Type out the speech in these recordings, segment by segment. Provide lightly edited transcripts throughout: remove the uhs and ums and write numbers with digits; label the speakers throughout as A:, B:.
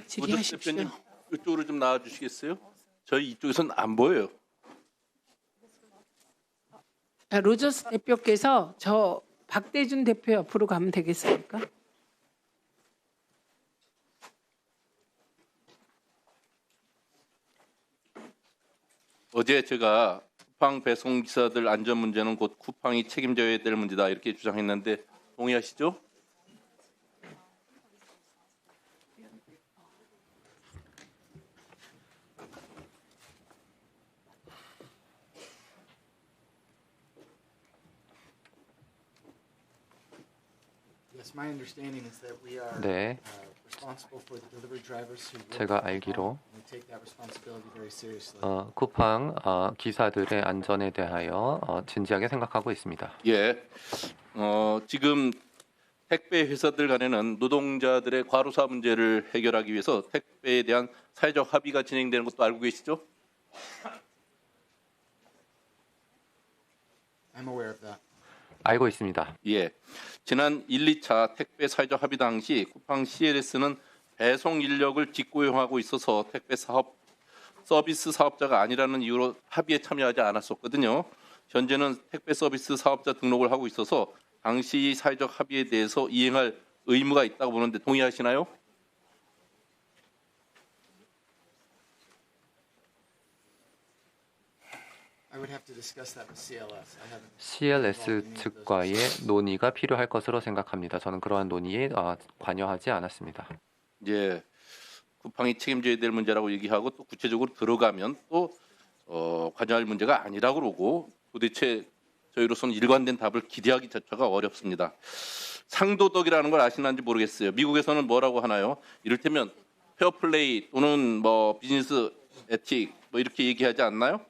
A: 질의하십시오.
B: 대표님 이쪽으로 좀 나와 주시겠어요? 저희 이쪽에서는 안 보여요.
A: 로저스 대표께서 저 박대준 대표 옆으로 가면 되겠습니까?
B: 어제 제가 쿠팡 배송 기사들 안전 문제는 곧 쿠팡이 책임져야 될 문제다 이렇게 주장했는데 동의하시죠?
C: Yes, my understanding is that we are
D: 네,
C: responsible for the delivery drivers who work
D: 제가
C: at Coupang,
D: 알기로
C: and we take that responsibility very seriously.
D: 쿠팡 기사들의 안전에 대하여 진지하게 생각하고 있습니다.
B: 예. 지금 택배 회사들 간에는 노동자들의 과로사 문제를 해결하기 위해서 택배에 대한 사회적 합의가 진행되는 것도 알고 계시죠?
C: I'm aware of that.
D: 알고 있습니다.
B: 예. 지난 1, 2차 택배 사회적 합의 당시 쿠팡 CLS는 배송 인력을 직고용하고 있어서 택배 서비스 사업자가 아니라는 이유로 합의에 참여하지 않았었거든요. 현재는 택배 서비스 사업자 등록을 하고 있어서 당시 사회적 합의에 대해서 이행할 의무가 있다고 보는데 동의하시나요?
C: I would have to discuss that with CLS. I haven't
D: CLS 측과의 논의가 필요할 것으로 생각합니다. 저는 그러한 논의에 관여하지 않았습니다.
B: 예. 쿠팡이 책임져야 될 문제라고 얘기하고 또 구체적으로 들어가면 또 관여할 문제가 아니라고 그러고 도대체 저희로서는 일관된 답을 기대하기 자체가 어렵습니다. 상도덕이라는 걸 아시는지 모르겠어요. 미국에서는 뭐라고 하나요? 이를테면 페어플레이 또는 뭐 비즈니스 에틱 뭐 이렇게 얘기하지 않나요?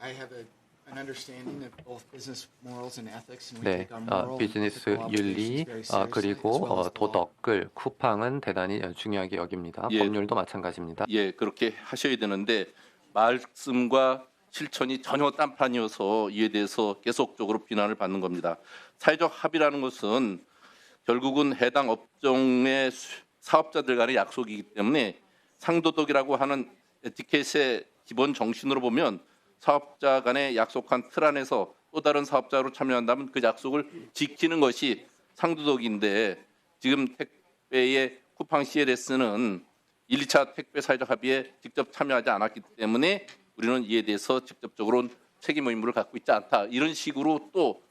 C: I have an understanding of both business morals and ethics, and we
D: 네,
C: take our moral and
D: 비즈니스
C: ethical
D: 윤리
C: obligations very seriously, as
D: 그리고
C: well as the law.
D: 도덕을 쿠팡은 대단히 중요하게 여깁니다.
B: 예.
D: 법률도 마찬가지입니다.
B: 예, 그렇게 하셔야 되는데 말씀과 실천이 전혀 딴판이어서 이에 대해서 계속적으로 비난을 받는 겁니다. 사회적 합의라는 것은 결국은 해당 업종의 사업자들 간의 약속이기 때문에 상도덕이라고 하는 에티켓의 기본 정신으로 보면 사업자 간에 약속한 틀 안에서 또 다른 사업자로 참여한다면 그 약속을 지키는 것이 상도덕인데 지금 택배의 쿠팡 CLS는 1, 2차 택배 사회적 합의에 직접 참여하지 않았기 때문에 우리는 이에 대해서 직접적으로 책임 의무를 갖고 있지 않다. 이런 식으로 또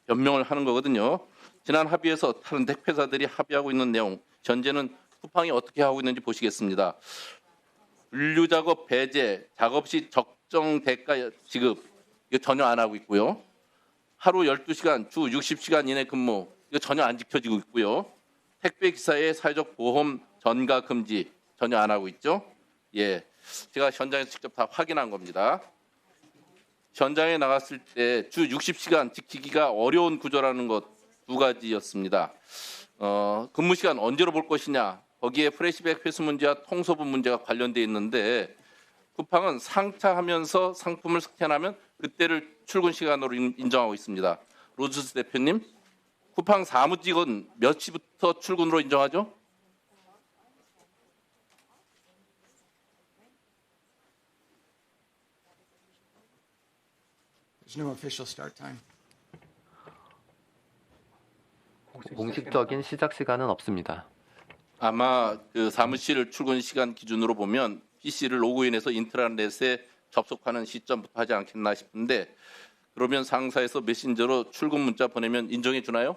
B: 변명을 하는 거거든요. 지난 합의에서 다른 택배사들이 합의하고 있는 내용, 현재는 쿠팡이 어떻게 하고 있는지 보시겠습니다. 분류 작업 배제, 작업 시 적정 대가 지급 이거 전혀 안 하고 있고요. 하루 12시간, 주 60시간 이내 근무 이거 전혀 안 지켜지고 있고요. 택배 기사의 사회적 보험 전가 금지 전혀 안 하고 있죠. 예, 제가 현장에서 직접 다 확인한 겁니다. 현장에 나갔을 때 주 60시간 지키기가 어려운 구조라는 것 두 가지였습니다. 근무 시간 언제로 볼 것이냐. 거기에 프레시백 회수 문제와 통소분 문제가 관련돼 있는데 쿠팡은 상차하면서 상품을 스캔하면 그때를 출근 시간으로 인정하고 있습니다. 로즈스 대표님, 쿠팡 사무직은 몇 시부터 출근으로 인정하죠?
C: There's no official start time.
D: 공식적인 시작 시간은 없습니다.
B: 아마 그 사무실 출근 시간 기준으로 보면 PC를 로그인해서 인트라넷에 접속하는 시점부터 하지 않겠나 싶은데 그러면 상사에서 메신저로 출근 문자 보내면 인정해 주나요?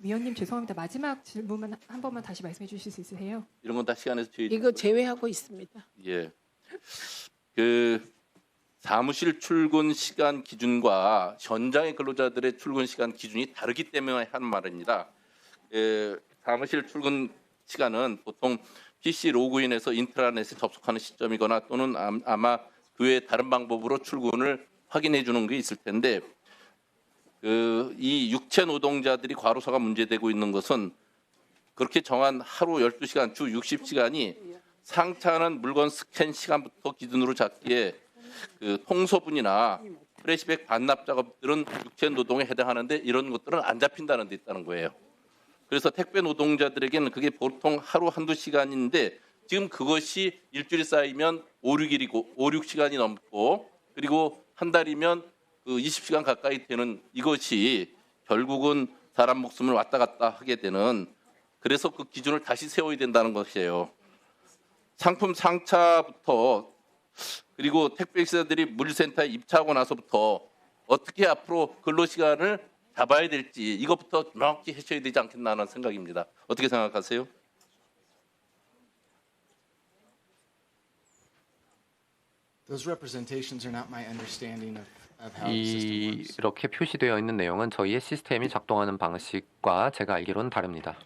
E: 위원님 죄송합니다. 마지막 질문만 한 번만 다시 말씀해 주실 수 있으세요?
B: 이런 건 다 시간에서 저희
A: 이거 제외하고 있습니다.
B: 예. 그 사무실 출근 시간 기준과 현장의 근로자들의 출근 시간 기준이 다르기 때문에 하는 말입니다. 사무실 출근 시간은 보통 PC 로그인해서 인트라넷에 접속하는 시점이거나 또는 아마 그 외에 다른 방법으로 출근을 확인해 주는 게 있을 텐데 이 육체 노동자들이 과로사가 문제되고 있는 것은 그렇게 정한 하루 12시간, 주 60시간이 상차하는 물건 스캔 시간부터 기준으로 잡기에 그 통소분이나 프레시백 반납 작업들은 육체 노동에 해당하는데 이런 것들은 안 잡힌다는 데 있다는 거예요. 그래서 택배 노동자들에게는 그게 보통 하루 한두 시간인데 지금 그것이 일주일이 쌓이면 5, 6시간이 넘고 그리고 한 달이면 그 20시간 가까이 되는 이것이 결국은 사람 목숨을 왔다 갔다 하게 되는 그래서 그 기준을 다시 세워야 된다는 것이에요. 상품 상차부터 그리고 택배기사들이 물류센터에 입차하고 나서부터 어떻게 앞으로 근로시간을 잡아야 될지 이것부터 명확히 해줘야 되지 않겠나 하는 생각입니다. 어떻게 생각하세요?
C: Those representations are not my understanding of how the system works.
D: 이렇게 표시되어 있는 내용은 저희의 시스템이 작동하는 방식과 제가 알기로는 다릅니다.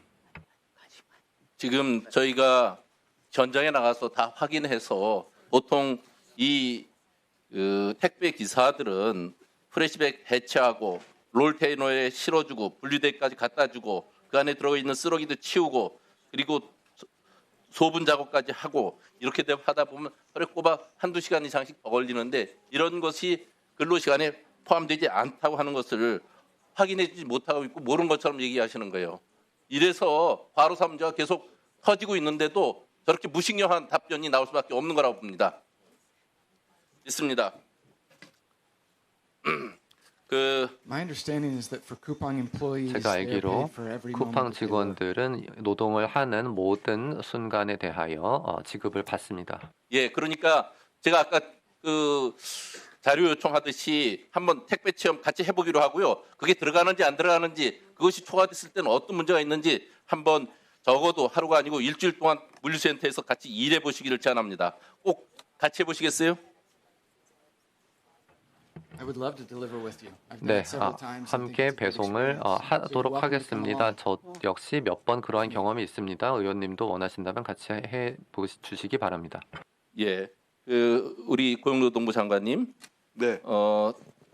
B: 지금 저희가 현장에 나가서 다 확인해서 보통 이 택배 기사들은 프레시백 배치하고 롤테이너에 실어주고 분류대까지 갖다주고 그 안에 들어있는 쓰레기도 치우고 그리고 소분 작업까지 하고 이렇게 하다 보면 하루에 꼬박 한두 시간 이상씩 더 걸리는데 이런 것이 근로시간에 포함되지 않다고 하는 것을 확인해주지 못하고 있고 모르는 것처럼 얘기하시는 거예요. 이래서 과로사 문제가 계속 터지고 있는데도 저렇게 무식령한 답변이 나올 수밖에 없는 거라고 봅니다. 있습니다.
C: My understanding is that for Coupang employees,
D: 제가
C: they are
D: 알기로
C: paid for every moment
D: 쿠팡
C: that they work.
D: 직원들은 노동을 하는 모든 순간에 대하여 지급을 받습니다.
B: 예, 그러니까 제가 아까 그 자료 요청하듯이 한번 택배 체험 같이 해보기로 하고요. 그게 들어가는지 안 들어가는지 그것이 초과됐을 때는 어떤 문제가 있는지 한번 적어도 하루가 아니고 일주일 동안 물류센터에서 같이 일해 보시기를 제안합니다. 꼭 같이 해보시겠어요?
C: I would love to deliver with you. I've done
D: 네,
C: it several times. I think
D: 함께
C: it's a good
D: 배송을
C: experience. So you're
D: 하도록
C: welcome to come
D: 하겠습니다.
C: along.
D: 저 역시 몇 번 그러한 경험이 있습니다. 의원님도 원하신다면 같이 해 주시기 바랍니다.
B: 예, 우리 고용노동부 장관님,
F: 네,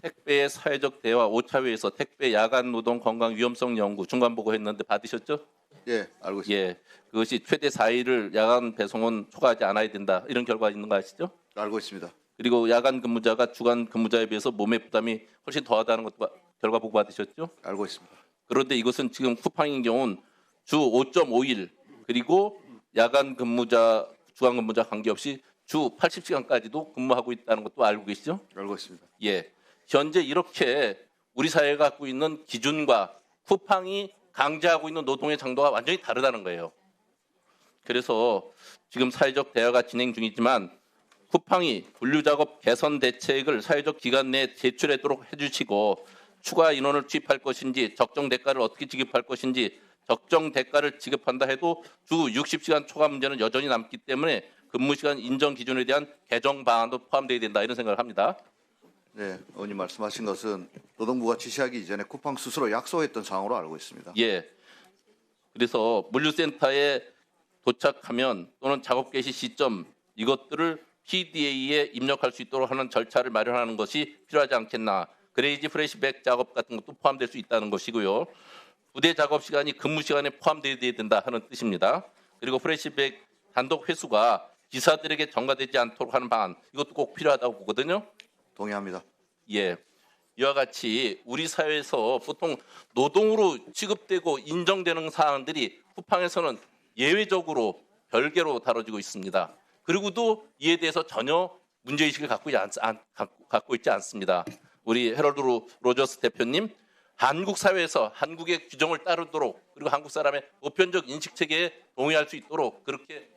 B: 택배의 사회적 대화 5차회에서 택배 야간 노동 건강 위험성 연구 중간 보고했는데 받으셨죠?
F: 예, 알고 있습니다.
B: 예, 그것이 최대 4일을 야간 배송은 초과하지 않아야 된다 이런 결과 있는 거 아시죠?
F: 알고 있습니다.
B: 그리고 야간 근무자가 주간 근무자에 비해서 몸의 부담이 훨씬 더하다는 것도 결과 보고 받으셨죠?
F: 알고 있습니다.
B: 그런데 이것은 지금 쿠팡인 경우는 주 5.5일 그리고 야간 근무자, 주간 근무자 관계없이 주 80시간까지도 근무하고 있다는 것도 알고 계시죠?
F: 알고 있습니다.
B: 예, 현재 이렇게 우리 사회가 갖고 있는 기준과 쿠팡이 강제하고 있는 노동의 장도가 완전히 다르다는 거예요. 그래서 지금 사회적 대화가 진행 중이지만 쿠팡이 분류작업 개선 대책을 사회적 기간 내에 제출하도록 해주시고 추가 인원을 투입할 것인지 적정 대가를 어떻게 지급할 것인지 적정 대가를 지급한다 해도 주 60시간 초과 문제는 여전히 남기 때문에 근무시간 인정 기준에 대한 개정 방안도 포함되어야 된다 이런 생각을 합니다.
F: 네, 의원님 말씀하신 것은 노동부가 지시하기 이전에 쿠팡 스스로 약속했던 사항으로 알고 있습니다.
B: 예. 그래서 물류센터에 도착하면 또는 작업 개시 시점 이것들을 PDA에 입력할 수 있도록 하는 절차를 마련하는 것이 필요하지 않겠나. 그래야지 프레시백 작업 같은 것도 포함될 수 있다는 것이고요. 부대 작업 시간이 근무 시간에 포함되어야 된다 하는 뜻입니다. 그리고 프레시백 단독 회수가 기사들에게 전가되지 않도록 하는 방안 이것도 꼭 필요하다고 보거든요.
F: 동의합니다.
B: 예. 이와 같이 우리 사회에서 보통 노동으로 취급되고 인정되는 사항들이 쿠팡에서는 예외적으로 별개로 다뤄지고 있습니다. 그리고도 이에 대해서 전혀 문제의식을 갖고 있지 않습니다. 우리 헤럴드 로저스 대표님, 한국 사회에서 한국의 규정을 따르도록 그리고 한국 사람의 보편적 인식 체계에 동의할 수 있도록 그렇게